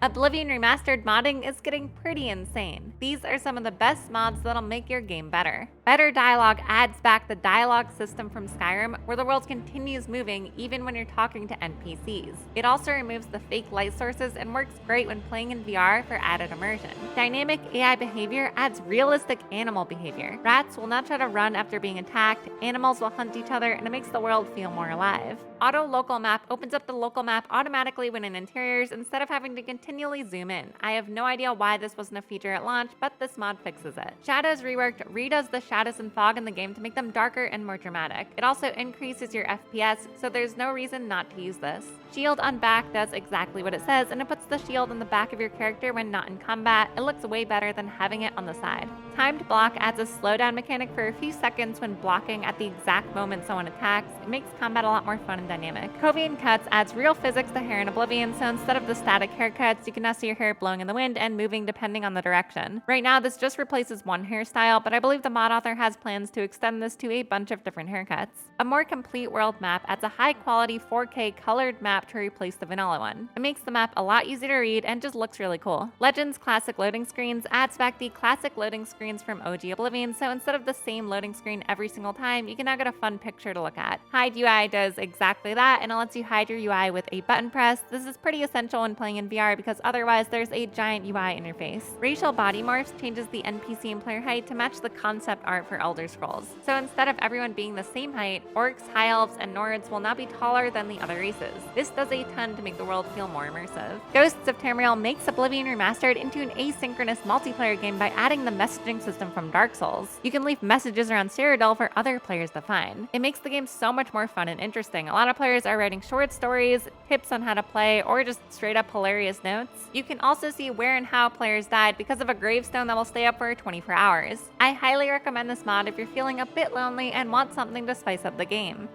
Oblivion Remastered modding is getting pretty insane. These are some of the best mods that'll make your game better. Better Dialogue adds back the dialogue system from Skyrim, where the world continues moving even when you're talking to NPCs. It also removes the fake light sources and works great when playing in VR for added immersion. Dynamic AI behavior adds realistic animal behavior. Rats will not try to run after being attacked, animals will hunt each other, and it makes the world feel more alive. Auto Local Map opens up the local map automatically when in interiors instead of having to continually zoom in. I have no idea why this wasn't a feature at launch, but this mod fixes it. Shadows Reworked redoes the shadows and fog in the game to make them darker and more dramatic. It also increases your FPS, so there's no reason not to use this. Shield on back does exactly what it says, and it puts the shield on the back of your character when not in combat. It looks way better than having it on the side. Timed Block adds a slowdown mechanic for a few seconds when blocking at the exact moment someone attacks. It makes combat a lot more fun and dynamic. Covian Cuts adds real physics to hair in Oblivion, so instead of the static haircuts, you can now see your hair blowing in the wind and moving depending on the direction. Right now, this just replaces one hairstyle, but I believe the mod author has plans to extend this to a bunch of different haircuts. A more complete world map adds a high-quality 4K colored map to replace the vanilla one. It makes the map a lot easier to read and just looks really cool. Legends Classic Loading Screens adds back the classic loading screens from OG Oblivion, so instead of the same loading screen every single time, you can now get a fun picture to look at. Hide UI does exactly that, and it lets you hide your UI with a button press. This is pretty essential when playing in VR because otherwise there's a giant UI interface. Racial Body Morphs changes the NPC and player height to match the concept art for Elder Scrolls. So instead of everyone being the same height, orcs, high elves, and Nords will now be taller than the other races. This does a ton to make the world feel more immersive. Ghosts of Tamriel makes Oblivion Remastered into an asynchronous multiplayer game by adding the messaging system from Dark Souls. You can leave messages around Cyrodiil for other players to find. It makes the game so much more fun and interesting. A lot of players are writing short stories, tips on how to play, or just straight up hilarious notes. You can also see where and how players died because of a gravestone that will stay up for 24 hours. I highly recommend this mod if you're feeling a bit lonely and want something to spice up the game.